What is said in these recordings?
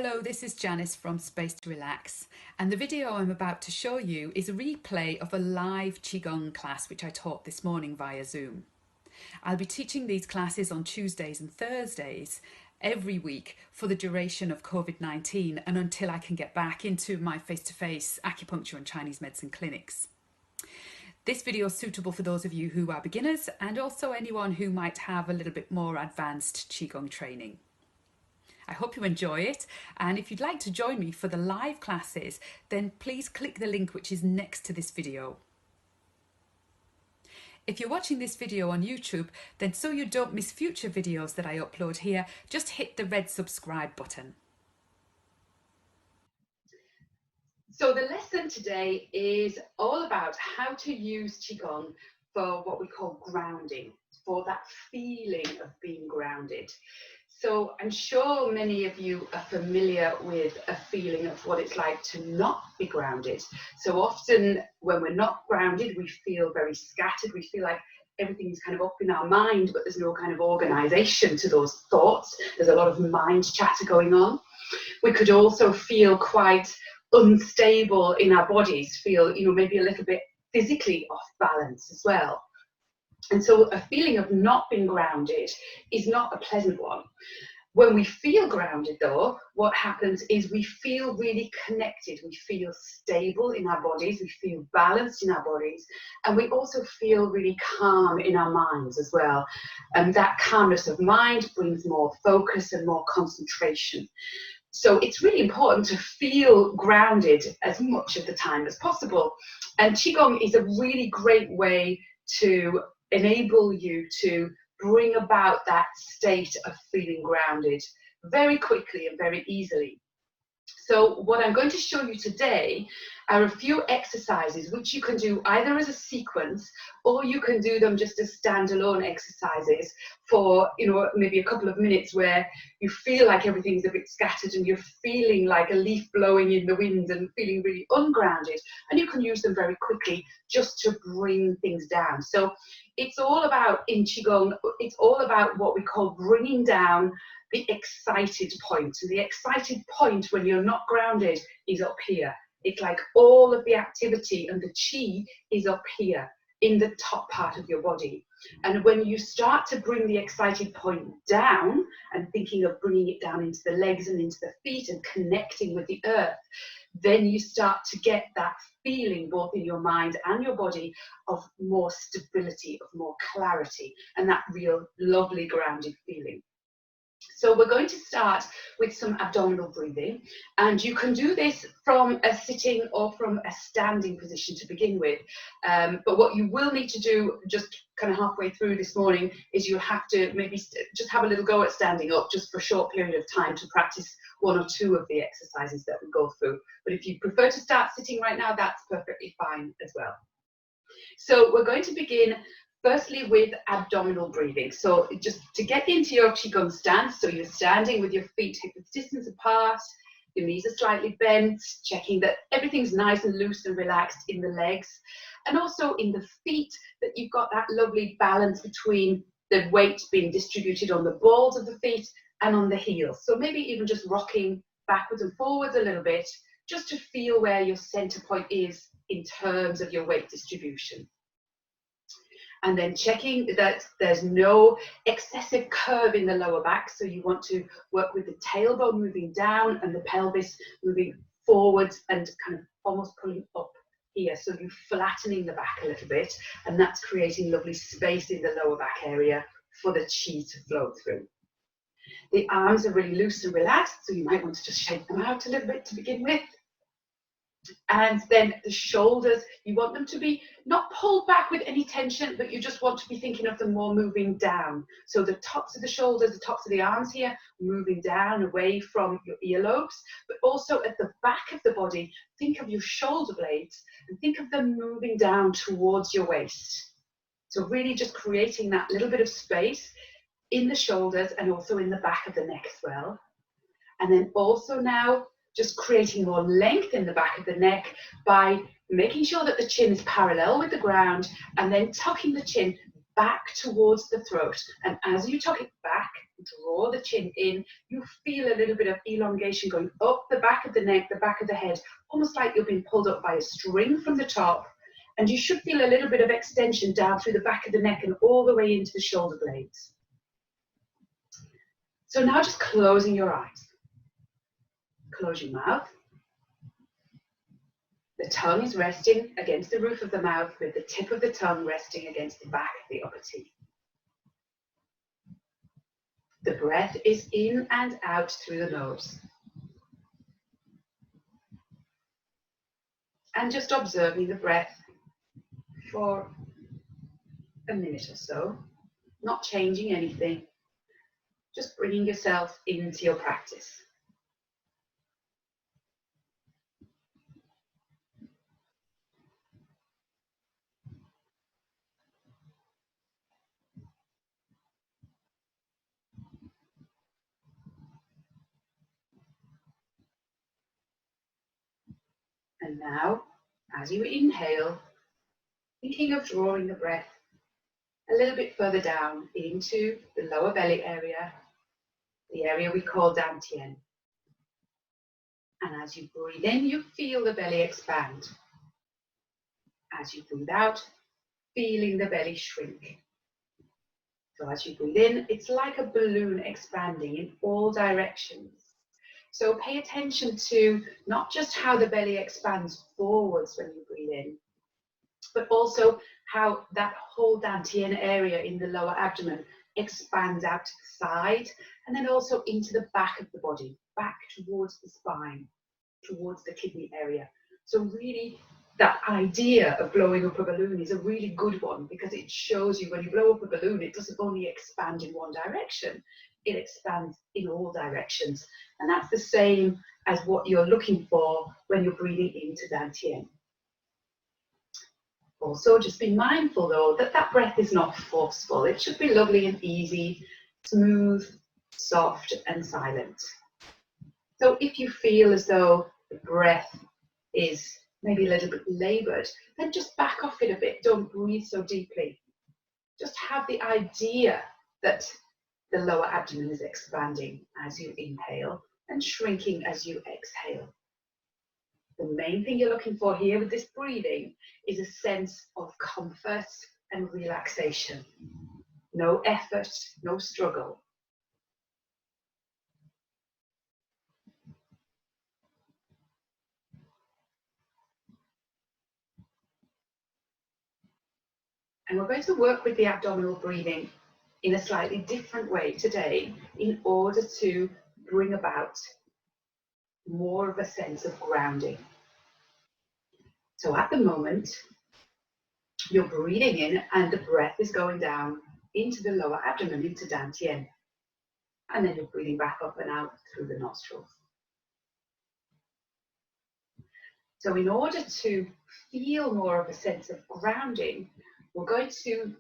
Hello, this is Janice from Space to Relax, and the video I'm about to show you is a replay of a live Qigong class which I taught this morning via Zoom. I'll be teaching these classes on Tuesdays and Thursdays every week for the duration of COVID-19 and until I can get back into my face-to-face acupuncture and Chinese medicine clinics. This video is suitable for those of you who are beginners and also anyone who might have a little bit more advanced Qigong training. I hope you enjoy it, and if you'd like to join me for the live classes, then please click the link which is next to this video. If you're watching this video on YouTube, then so you don't miss future videos that I upload here, just hit the red subscribe button. So the lesson today is all about how to use Qigong for what we call grounding, for that feeling of being grounded. So I'm sure many of you are familiar with a feeling of what it's like to not be grounded. So often when we're not grounded, we feel very scattered. We feel like everything's kind of up in our mind, but there's no kind of organization to those thoughts. There's a lot of mind chatter going on. We could also feel quite unstable in our bodies, feel, maybe a little bit physically off balance as well. And so a feeling of not being grounded is not a pleasant one. When we feel grounded though, what happens is we feel really connected, we feel stable in our bodies, we feel balanced in our bodies, and we also feel really calm in our minds as well. And that calmness of mind brings more focus and more concentration. So it's really important to feel grounded as much of the time as possible. And Qigong is a really great way to enable you to bring about that state of feeling grounded very quickly and very easily. So what I'm going to show you today are a few exercises which you can do either as a sequence or you can do them just as standalone exercises for, maybe a couple of minutes where you feel like everything's a bit scattered and you're feeling like a leaf blowing in the wind and feeling really ungrounded, and you can use them very quickly just to bring things down. So it's all about, in Qigong, it's all about what we call bringing down the excited point. And the excited point when you're not grounded is up here. It's like all of the activity and the chi is up here in the top part of your body. And when you start to bring the excited point down and thinking of bringing it down into the legs and into the feet and connecting with the earth, then you start to get that feeling both in your mind and your body of more stability, of more clarity, and that real lovely grounded feeling. So we're going to start with some abdominal breathing, and you can do this from a sitting or from a standing position to begin with. But what you will need to do just kind of halfway through this morning is you'll have to maybe just have a little go at standing up just for a short period of time to practice one or two of the exercises that we go through. But if you prefer to start sitting right now, that's perfectly fine as well. So we're going to begin firstly with abdominal breathing. So just to get into your Qigong stance, so you're standing with your feet hip width distance apart, your knees are slightly bent, checking that everything's nice and loose and relaxed in the legs, and also in the feet, that you've got that lovely balance between the weight being distributed on the balls of the feet and on the heels. So maybe even just rocking backwards and forwards a little bit, just to feel where your center point is in terms of your weight distribution. And then checking that there's no excessive curve in the lower back. So you want to work with the tailbone moving down and the pelvis moving forwards and kind of almost pulling up here. So you're flattening the back a little bit, and that's creating lovely space in the lower back area for the chi to flow through. The arms are really loose and relaxed, so you might want to just shake them out a little bit to begin with. And then the shoulders, you want them to be not pulled back with any tension, but you just want to be thinking of them more moving down. So the tops of the shoulders, the tops of the arms here, moving down away from your earlobes, but also at the back of the body, think of your shoulder blades and think of them moving down towards your waist. So really just creating that little bit of space in the shoulders and also in the back of the neck as well. And then also now, just creating more length in the back of the neck by making sure that the chin is parallel with the ground and then tucking the chin back towards the throat. And as you tuck it back, Draw the chin in. You feel a little bit of elongation going up the back of the neck, the back of the head, almost like you're being pulled up by a string from the top. And you should feel a little bit of extension down through the back of the neck and all the way into the shoulder blades. So now just closing your eyes. Close your mouth. The tongue is resting against the roof of the mouth with the tip of the tongue resting against the back of the upper teeth. The breath is in and out through the nose. And just observing the breath for a minute or so, not changing anything, just bringing yourself into your practice. And now, as you inhale, thinking of drawing the breath a little bit further down into the lower belly area, the area we call Dantian. And as you breathe in, you feel the belly expand. As you breathe out, feeling the belly shrink. So as you breathe in, it's like a balloon expanding in all directions. So pay attention to not just how the belly expands forwards when you breathe in, but also how that whole dantian area in the lower abdomen expands out to the side and then also into the back of the body, back towards the spine, towards the kidney area. So really that idea of blowing up a balloon is a really good one because it shows you when you blow up a balloon, it doesn't only expand in one direction, it expands in all directions. And that's the same as what you're looking for when you're breathing into dantian. Also, just be mindful though that that breath is not forceful. It should be lovely and easy, smooth, soft and silent. So if you feel as though the breath is maybe a little bit labored, then just back off it a bit. Don't breathe so deeply. Just have the idea that the lower abdomen is expanding as you inhale and shrinking as you exhale. The main thing you're looking for here with this breathing is a sense of comfort and relaxation. No effort, no struggle. And we're going to work with the abdominal breathing in a slightly different way today in order to bring about more of a sense of grounding. So at the moment, you're breathing in and the breath is going down into the lower abdomen, into dantian. And then you're breathing back up and out through the nostrils. So in order to feel more of a sense of grounding, we're going to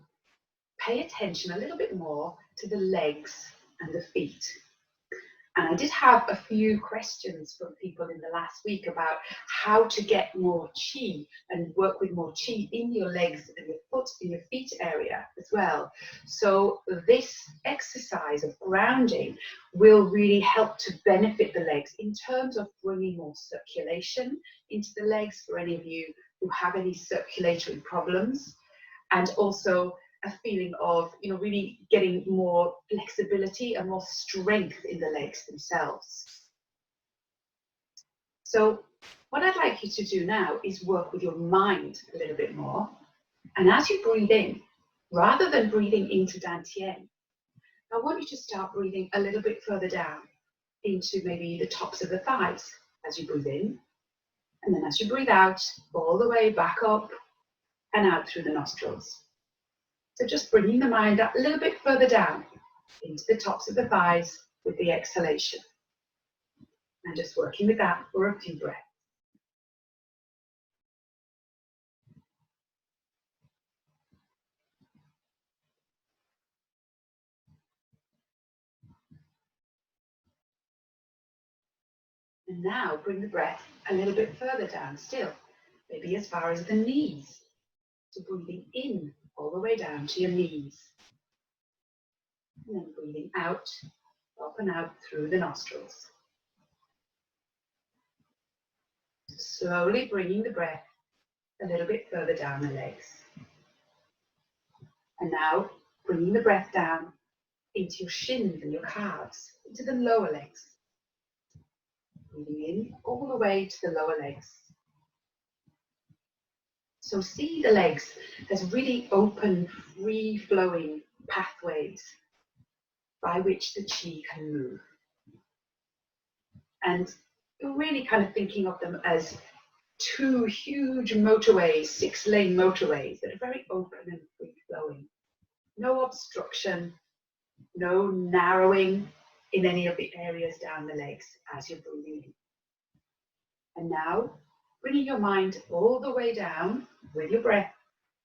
pay attention a little bit more to the legs and the feet. And I did have a few questions from people in the last week about how to get more chi and work with more chi in your legs and your foot, in your feet area as well. So this exercise of grounding will really help to benefit the legs in terms of bringing more circulation into the legs for any of you who have any circulatory problems, and also a feeling of, really getting more flexibility and more strength in the legs themselves. So what I'd like you to do now is work with your mind a little bit more. And as you breathe in, rather than breathing into dantian, I want you to start breathing a little bit further down into maybe the tops of the thighs as you breathe in. And then as you breathe out, all the way back up and out through the nostrils. So just bringing the mind up a little bit further down into the tops of the thighs with the exhalation. And just working with that for a few breaths. And now bring the breath a little bit further down still, maybe as far as the knees. So breathing in all the way down to your knees. And then breathing out, up and out through the nostrils. Slowly bringing the breath a little bit further down the legs. And now bringing the breath down into your shins and your calves, into the lower legs. Breathing in all the way to the lower legs. So see the legs as really open, free-flowing pathways by which the chi can move. And you're really kind of thinking of them as two huge motorways, 6-lane motorways that are very open and free-flowing. No obstruction, no narrowing in any of the areas down the legs as you're breathing in. And now, bringing your mind all the way down with your breath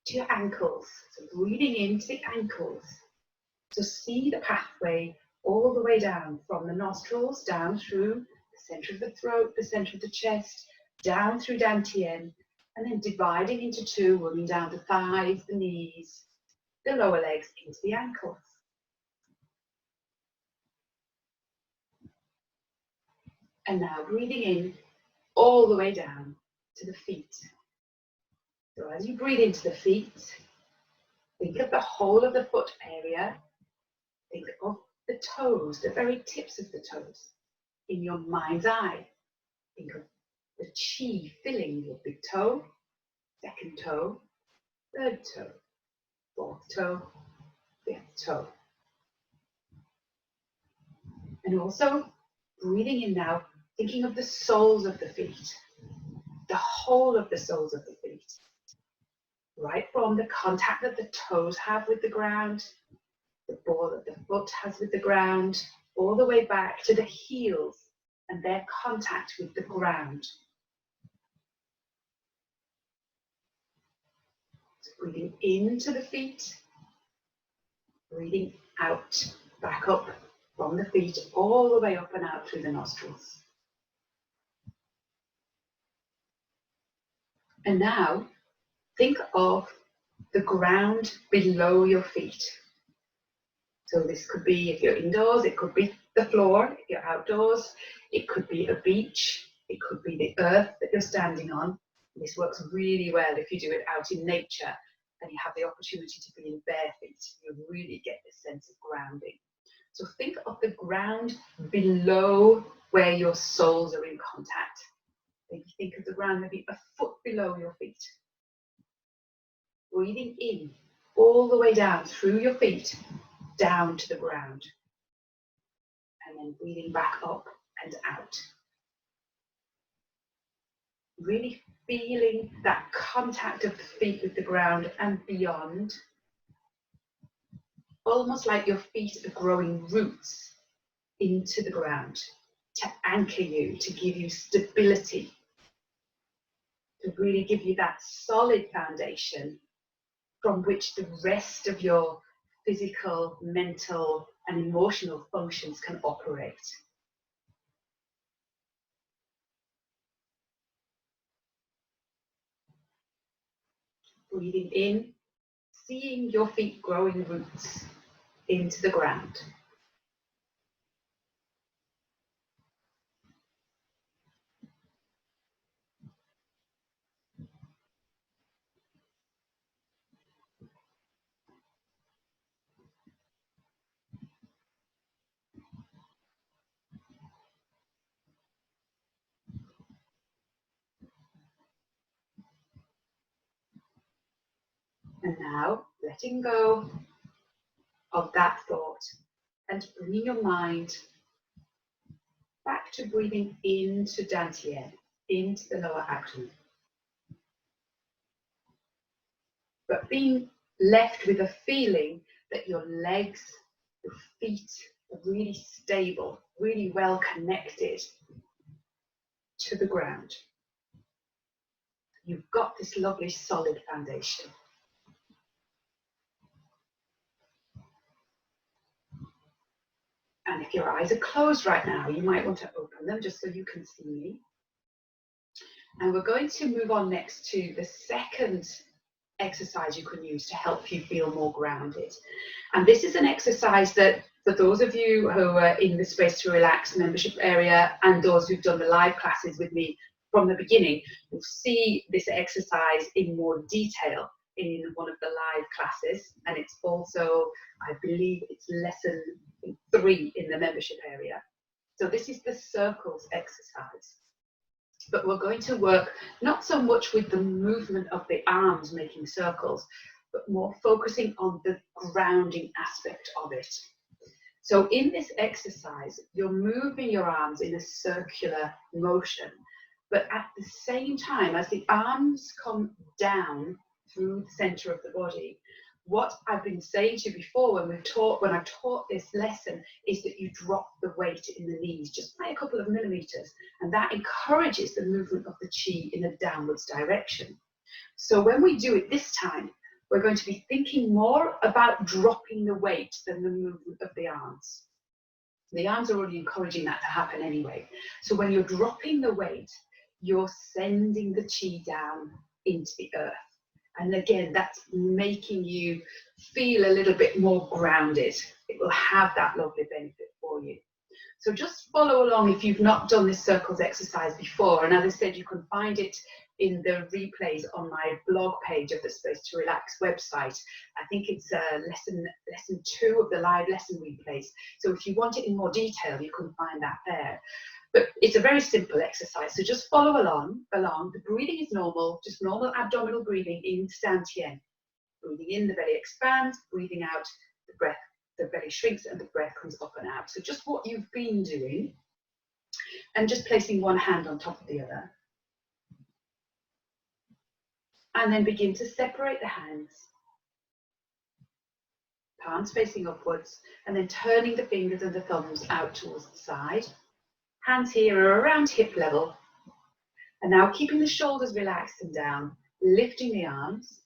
to your ankles. So breathing into the ankles. So see the pathway all the way down from the nostrils, down through the center of the throat, the center of the chest, down through dantian, and then dividing into two, running down the thighs, the knees, the lower legs into the ankles. And now breathing in all the way down to the feet. So as you breathe into the feet, think of the whole of the foot area. Think of the toes, the very tips of the toes, in your mind's eye. Think of the chi filling your big toe, second toe, third toe, fourth toe, fifth toe. And also breathing in now, thinking of the soles of the feet, the whole of the soles of the feet. Right from the contact that the toes have with the ground, the ball that the foot has with the ground, all the way back to the heels and their contact with the ground. So breathing into the feet, breathing out, back up from the feet, all the way up and out through the nostrils. And now, think of the ground below your feet. So this could be, if you're indoors, it could be the floor. If you're outdoors, it could be a beach. It could be the earth that you're standing on. This works really well if you do it out in nature and you have the opportunity to be in bare feet. You really get this sense of grounding. So think of the ground below where your soles are in contact. Maybe think of the ground maybe a foot below your feet. Breathing in all the way down through your feet, down to the ground. And then breathing back up and out. Really feeling that contact of the feet with the ground and beyond. Almost like your feet are growing roots into the ground to anchor you, to give you stability, to really give you that solid foundation from which the rest of your physical, mental, and emotional functions can operate. Breathing in, seeing your feet growing roots into the ground. And now letting go of that thought and bringing your mind back to breathing into dantian, into the lower abdomen. But being left with a feeling that your legs, your feet are really stable, really well connected to the ground. You've got this lovely solid foundation. And if your eyes are closed right now, you might want to open them just so you can see me. And we're going to move on next to the second exercise you can use to help you feel more grounded. And this is an exercise that, for those of you who are in the Space to Relax membership area and those who've done the live classes with me from the beginning, you'll see this exercise in more detail in one of the live classes, and it's also, I believe it's lesson 3 in the membership area. So this is the circles exercise. But we're going to work not so much with the movement of the arms making circles, but more focusing on the grounding aspect of it. So in this exercise, you're moving your arms in a circular motion, but at the same time, as the arms come down through the center of the body, what I've been saying to you before when I've taught this lesson is that you drop the weight in the knees just by a couple of millimeters, and that encourages the movement of the chi in a downwards direction. So when we do it this time, we're going to be thinking more about dropping the weight than the movement of the arms. The arms are already encouraging that to happen anyway. So when you're dropping the weight, you're sending the chi down into the earth. And again, that's making you feel a little bit more grounded. It will have that lovely benefit for you. So just follow along if you've not done this circles exercise before. And as I said, you can find it in the replays on my blog page of the Space to Relax website. I think it's lesson 2 of the live lesson replays. So if you want it in more detail, you can find that there. But it's a very simple exercise, so just follow along. The breathing is normal, just normal abdominal breathing in Santian. Breathing in, the belly expands, breathing out, the belly shrinks and the breath comes up and out. So just what you've been doing, and just placing one hand on top of the other. And then begin to separate the hands. Palms facing upwards, and then turning the fingers and the thumbs out towards the side. Hands here are around hip level. And now keeping the shoulders relaxed and down, lifting the arms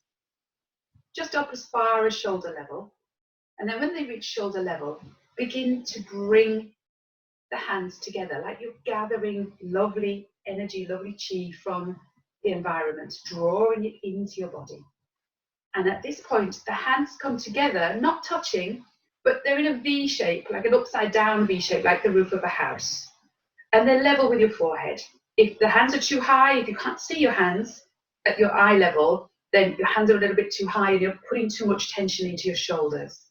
just up as far as shoulder level. And then when they reach shoulder level, begin to bring the hands together like you're gathering lovely energy, lovely chi from the environment, drawing it into your body. And at this point, the hands come together, not touching, but they're in a V shape, like an upside down V shape, like the roof of a house. And they're level with your forehead. If the hands are too high, if you can't see your hands at your eye level, then your hands are a little bit too high and you're putting too much tension into your shoulders.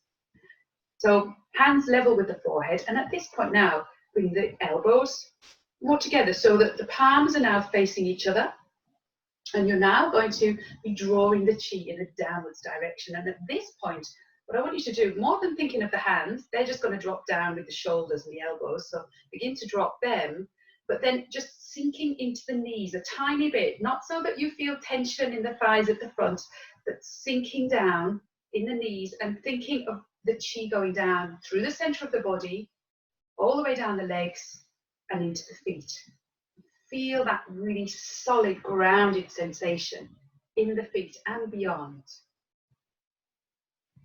So hands level with the forehead. And at this point now, bring the elbows more together so that the palms are now facing each other. And you're now going to be drawing the chi in a downwards direction. And at this point, what I want you to do, more than thinking of the hands, they're just going to drop down with the shoulders and the elbows. So begin to drop them, but then just sinking into the knees a tiny bit, not so that you feel tension in the thighs at the front, but sinking down in the knees and thinking of the chi going down through the center of the body, all the way down the legs and into the feet. Feel that really solid, grounded sensation in the feet and beyond.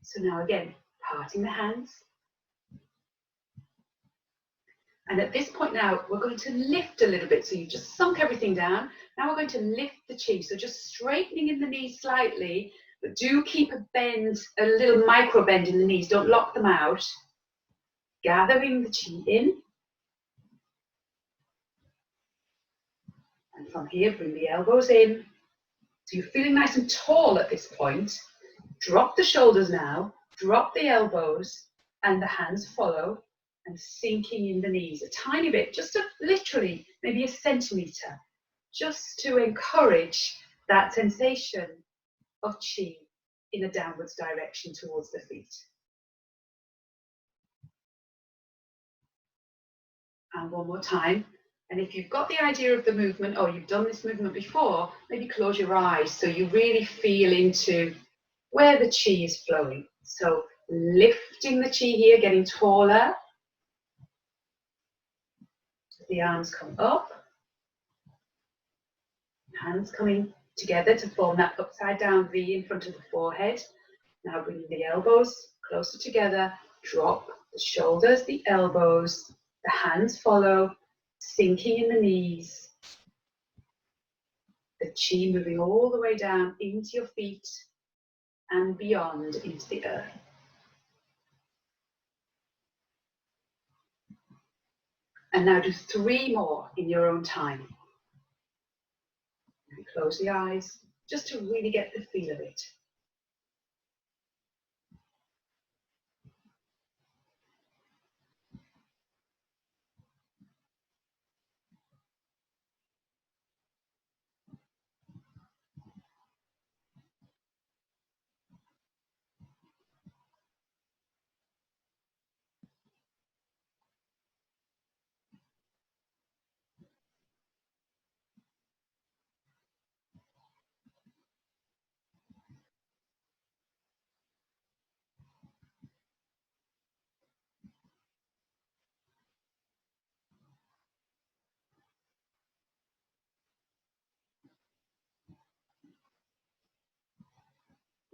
So now again, parting the hands. And at this point now, we're going to lift a little bit. So you've just sunk everything down. Now we're going to lift the chi. So just straightening in the knees slightly, but do keep a bend, a little micro bend in the knees. Don't lock them out. Gathering the chi in. And from here, bring the elbows in. So you're feeling nice and tall at this point. Drop the shoulders now, drop the elbows, and the hands follow, and sinking in the knees a tiny bit, just literally maybe a centimeter, just to encourage that sensation of chi in a downwards direction towards the feet. And one more time. And if you've got the idea of the movement, or you've done this movement before, maybe close your eyes so you really feel into where the chi is flowing. So lifting the chi here, getting taller. The arms come up. Hands coming together to form that upside down V in front of the forehead. Now bringing the elbows closer together. Drop the shoulders, the elbows. The hands follow. Sinking in the knees. The chi moving all the way down into your feet and beyond into the earth. And now do 3 more in your own time. And close the eyes just to really get the feel of it.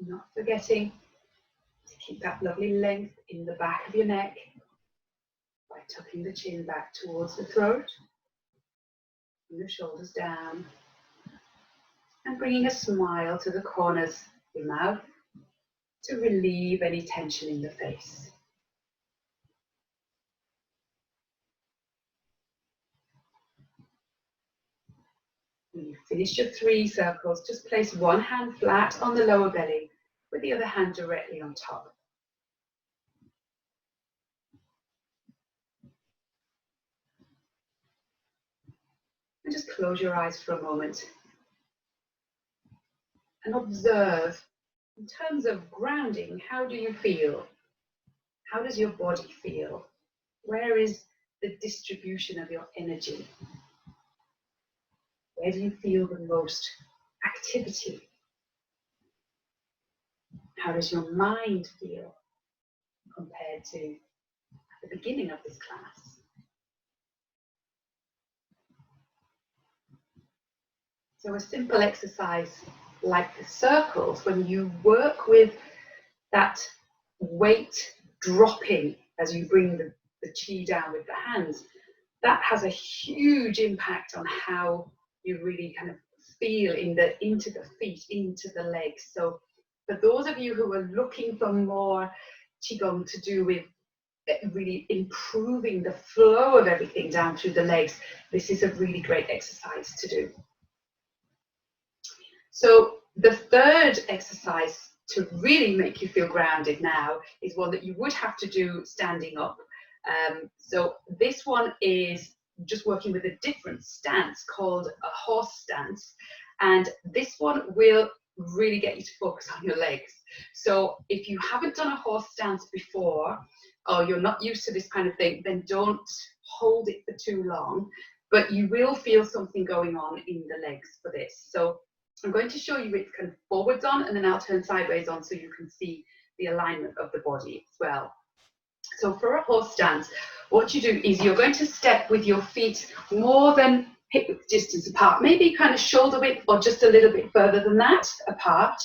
Not forgetting to keep that lovely length in the back of your neck by tucking the chin back towards the throat, and the shoulders down, and bringing a smile to the corners of your mouth to relieve any tension in the face. When you've finished your 3 circles, just place one hand flat on the lower belly with the other hand directly on top. And just close your eyes for a moment and observe, in terms of grounding, how do you feel? How does your body feel? Where is the distribution of your energy? Where do you feel the most activity? How does your mind feel compared to at the beginning of this class? So a simple exercise like the circles, when you work with that weight dropping as you bring the chi down with the hands, that has a huge impact on how you really kind of feel into the feet, into the legs. So for those of you who are looking for more Qigong to do with really improving the flow of everything down through the legs, this is a really great exercise to do. So the third exercise to really make you feel grounded now is one that you would have to do standing up. So this one is just working with a different stance called a horse stance, and this one will really get you to focus on your legs. So if you haven't done a horse stance before, or you're not used to this kind of thing, then don't hold it for too long, but you will feel something going on in the legs for this. So I'm going to show you it kind of forwards on, and then I'll turn sideways on so you can see the alignment of the body as well. So for a horse stance, what you do is you're going to step with your feet more than hip width distance apart, maybe kind of shoulder width or just a little bit further than that apart.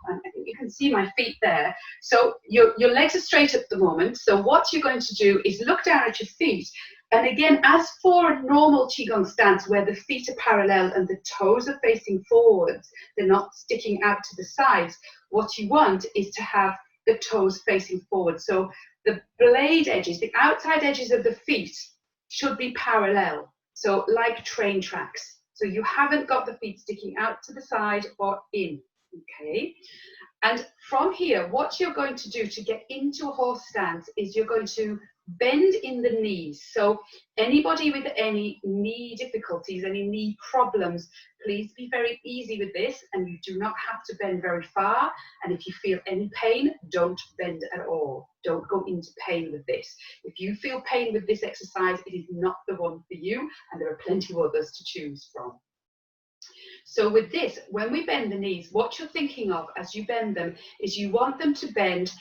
And I think you can see my feet there. So your legs are straight at the moment. So what you're going to do is look down at your feet. And again, as for a normal Qigong stance where the feet are parallel and the toes are facing forwards, they're not sticking out to the sides, what you want is to have the toes facing forward. So the blade edges, the outside edges of the feet should be parallel. So like train tracks. So you haven't got the feet sticking out to the side or in, okay? And from here, what you're going to do to get into a horse stance is you're going to bend in the knees. So anybody with any knee difficulties, any knee problems, please be very easy with this, and you do not have to bend very far. And if you feel any pain, don't bend at all. Don't go into pain with this. If you feel pain with this exercise, it is not the one for you, and there are plenty of others to choose from. So with this, when we bend the knees, what you're thinking of as you bend them is you want them to bend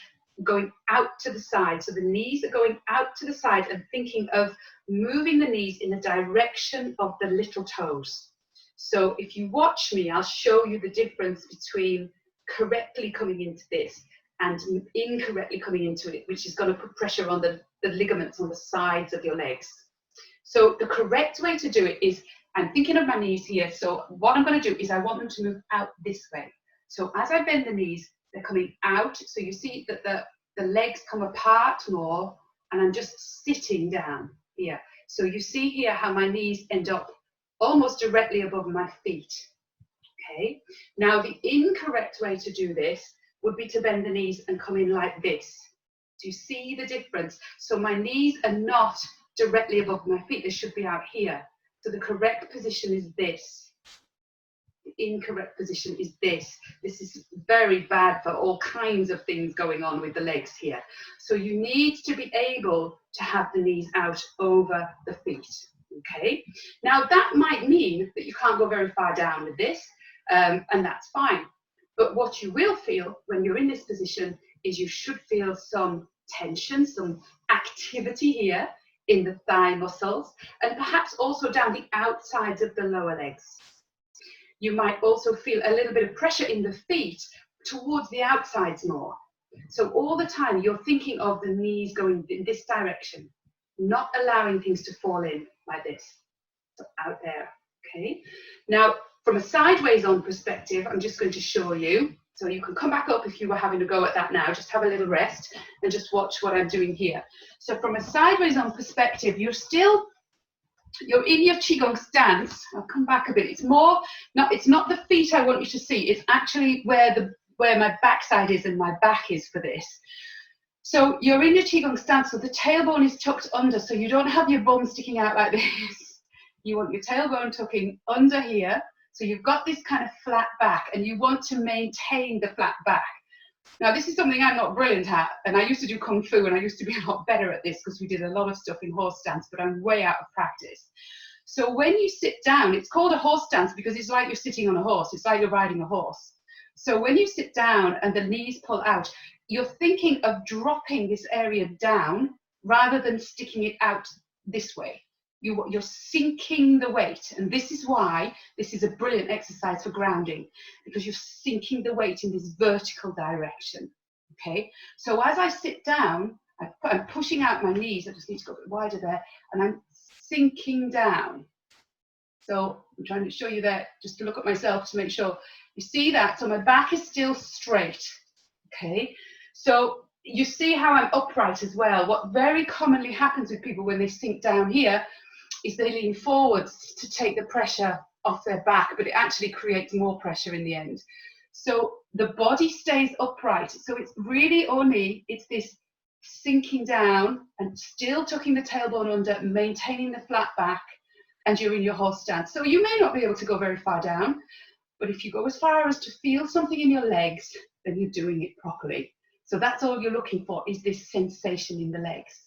going out to the side. So the knees are going out to the side, and thinking of moving the knees in the direction of the little toes. So if you watch me, I'll show you the difference between correctly coming into this and incorrectly coming into it, which is going to put pressure on the ligaments on the sides of your legs. So the correct way to do it is, I'm thinking of my knees here. So what I'm going to do is I want them to move out this way. So as I bend the knees, they're coming out. So you see that the legs come apart more, and I'm just sitting down here. So you see here how my knees end up almost directly above my feet. Okay, now the incorrect way to do this would be to bend the knees and come in like this. Do you see the difference? So my knees are not directly above my feet, they should be out here. So the correct position is this. The incorrect position is this. This is very bad for all kinds of things going on with the legs here. So you need to be able to have the knees out over the feet. Okay, now that might mean that you can't go very far down with this, and that's fine. But what you will feel when you're in this position is you should feel some tension, some activity here in the thigh muscles, and perhaps also down the outsides of the lower legs. You might also feel a little bit of pressure in the feet towards the outsides more. So all the time you're thinking of the knees going in this direction, not allowing things to fall in like this. So out there, okay? Now, from a sideways on perspective, I'm just going to show you. So you can come back up if you were having a go at that now. Just have a little rest and just watch what I'm doing here. So from a sideways on perspective, you're in your Qigong stance. I'll come back a bit. It's not the feet I want you to see. It's actually where my backside is and my back is for this. So you're in your Qigong stance, so the tailbone is tucked under, so you don't have your bum sticking out like this. You want your tailbone tucking under here, so you've got this kind of flat back, and you want to maintain the flat back. Now, this is something I'm not brilliant at, and I used to do Kung Fu, and I used to be a lot better at this because we did a lot of stuff in horse stance, but I'm way out of practice. So when you sit down, it's called a horse stance because it's like you're sitting on a horse. It's like you're riding a horse. So when you sit down and the knees pull out, you're thinking of dropping this area down rather than sticking it out this way. You're sinking the weight, and this is why this is a brilliant exercise for grounding, because you're sinking the weight in this vertical direction. Okay, so as I sit down, I'm pushing out my knees. I just need to go a bit wider there, and I'm sinking down. So I'm trying to show you that, just to look at myself to make sure you see that. So my back is still straight. Okay, so you see how I'm upright as well. What very commonly happens with people when they sink down here is they lean forwards to take the pressure off their back, but it actually creates more pressure in the end. So the body stays upright. So it's really only, it's this sinking down and still tucking the tailbone under, maintaining the flat back, and you're in your horse stance. So you may not be able to go very far down, but if you go as far as to feel something in your legs, then you're doing it properly. So that's all you're looking for, is this sensation in the legs.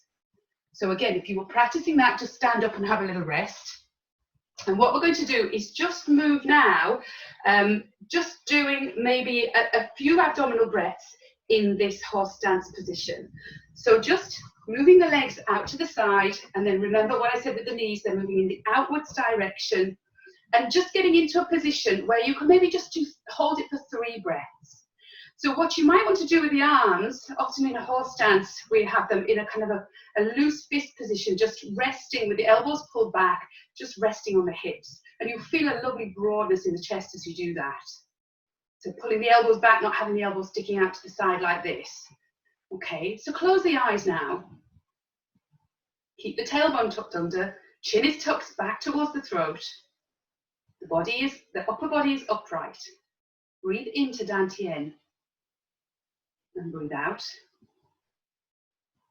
So again, if you were practicing that, just stand up and have a little rest. And what we're going to do is just move now, just doing maybe a few abdominal breaths in this horse stance position. So just moving the legs out to the side, and then remember what I said with the knees, they're moving in the outwards direction, and just getting into a position where you can maybe just hold it for 3 breaths. So what you might want to do with the arms, often in a horse stance, we have them in a kind of a loose fist position, just resting with the elbows pulled back, just resting on the hips. And you'll feel a lovely broadness in the chest as you do that. So pulling the elbows back, not having the elbows sticking out to the side like this. Okay, so close the eyes now. Keep the tailbone tucked under, chin is tucked back towards the throat. The upper body is upright. Breathe into Dantian. And breathe out.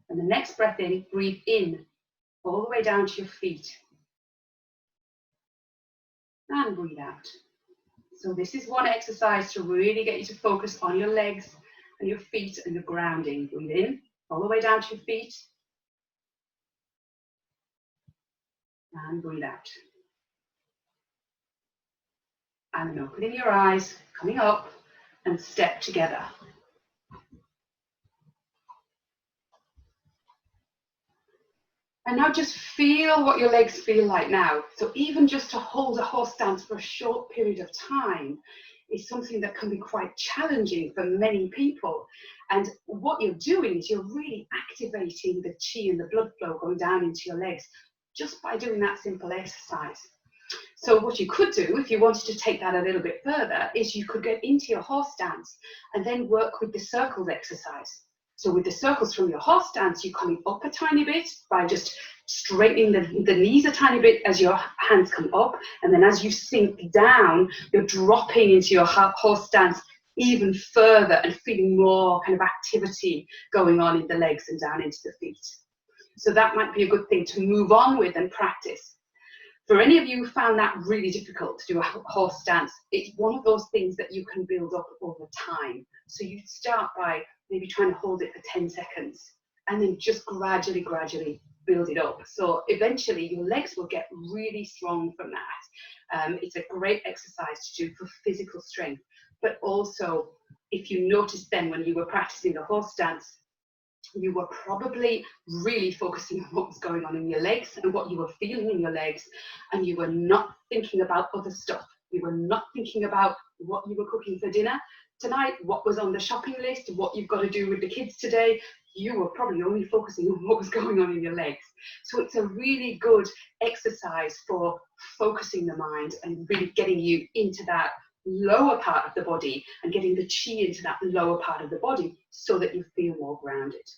And the next breath in, breathe in all the way down to your feet. And breathe out. So this is one exercise to really get you to focus on your legs and your feet and your grounding. Breathe in all the way down to your feet. And breathe out. And then opening your eyes, coming up, and step together. And now just feel what your legs feel like now. So even just to hold a horse stance for a short period of time is something that can be quite challenging for many people. And what you're doing is you're really activating the chi and the blood flow going down into your legs just by doing that simple exercise. So what you could do, if you wanted to take that a little bit further, is you could get into your horse stance and then work with the circles exercise. So with the circles from your horse stance, you're coming up a tiny bit by just straightening the knees a tiny bit as your hands come up. And then as you sink down, you're dropping into your horse stance even further and feeling more kind of activity going on in the legs and down into the feet. So that might be a good thing to move on with and practice. For any of you who found that really difficult to do a horse stance, it's one of those things that you can build up over time. So you start by maybe trying to hold it for 10 seconds and then just gradually build it up. So eventually your legs will get really strong from that. It's a great exercise to do for physical strength, but also if you noticed then when you were practicing the horse stance, you were probably really focusing on what was going on in your legs and what you were feeling in your legs, and you were not thinking about other stuff. You were not thinking about what you were cooking for dinner tonight, what was on the shopping list, what you've got to do with the kids today. You were probably only focusing on what was going on in your legs. So it's a really good exercise for focusing the mind and really getting you into that lower part of the body and getting the chi into that lower part of the body so that you feel more grounded.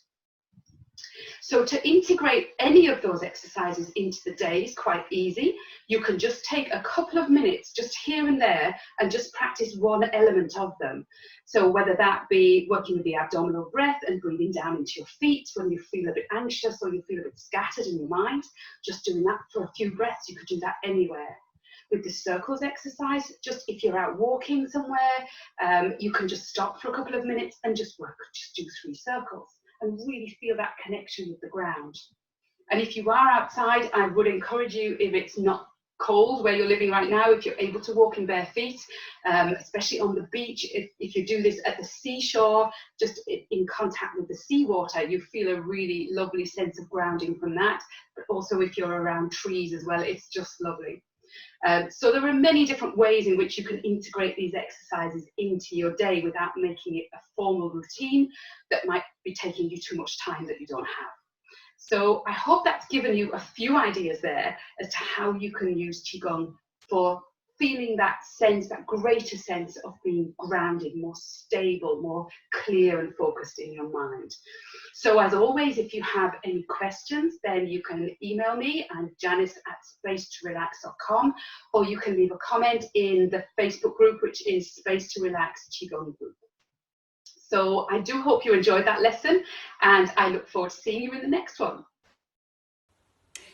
So to integrate any of those exercises into the day is quite easy. You can just take a couple of minutes just here and there and just practice one element of them. So whether that be working with the abdominal breath and breathing down into your feet when you feel a bit anxious or you feel a bit scattered in your mind, just doing that for a few breaths. You could do that anywhere. With the circles exercise, just if you're out walking somewhere, you can just stop for a couple of minutes and just do 3 circles and really feel that connection with the ground. And if you are outside, I would encourage you, if it's not cold where you're living right now, if you're able to walk in bare feet, especially on the beach, if you do this at the seashore, just in contact with the seawater, you feel a really lovely sense of grounding from that. But also if you're around trees as well, it's just lovely. So there are many different ways in which you can integrate these exercises into your day without making it a formal routine that might be taking you too much time that you don't have. So I hope that's given you a few ideas there as to how you can use Qigong for feeling that sense, that greater sense of being grounded, more stable, more clear and focused in your mind. So as always, if you have any questions, then you can email me. I'm janice@spacetorelax.com, or you can leave a comment in the Facebook group, which is Space to Relax Qigong Group. So I do hope you enjoyed that lesson, and I look forward to seeing you in the next one.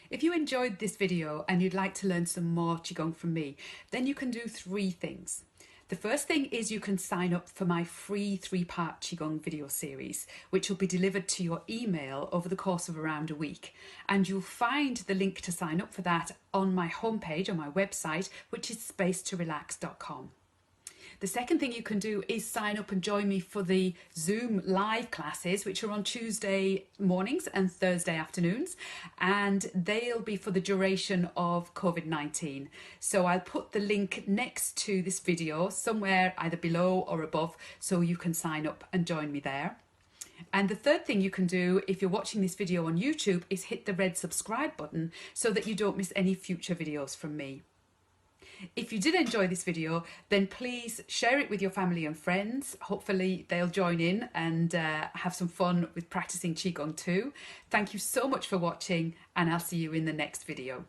If you enjoyed this video and you'd like to learn some more Qigong from me, then you can do 3 things. The first thing is you can sign up for my free 3-part Qigong video series, which will be delivered to your email over the course of around a week. And you'll find the link to sign up for that on my homepage, on my website, which is spacetorelax.com. The second thing you can do is sign up and join me for the Zoom live classes, which are on Tuesday mornings and Thursday afternoons, and they'll be for the duration of COVID-19. So I'll put the link next to this video somewhere either below or above, so you can sign up and join me there. And the third thing you can do if you're watching this video on YouTube is hit the red subscribe button so that you don't miss any future videos from me. If you did enjoy this video, then please share it with your family and friends. Hopefully they'll join in and have some fun with practicing Qigong too. Thank you so much for watching, and I'll see you in the next video.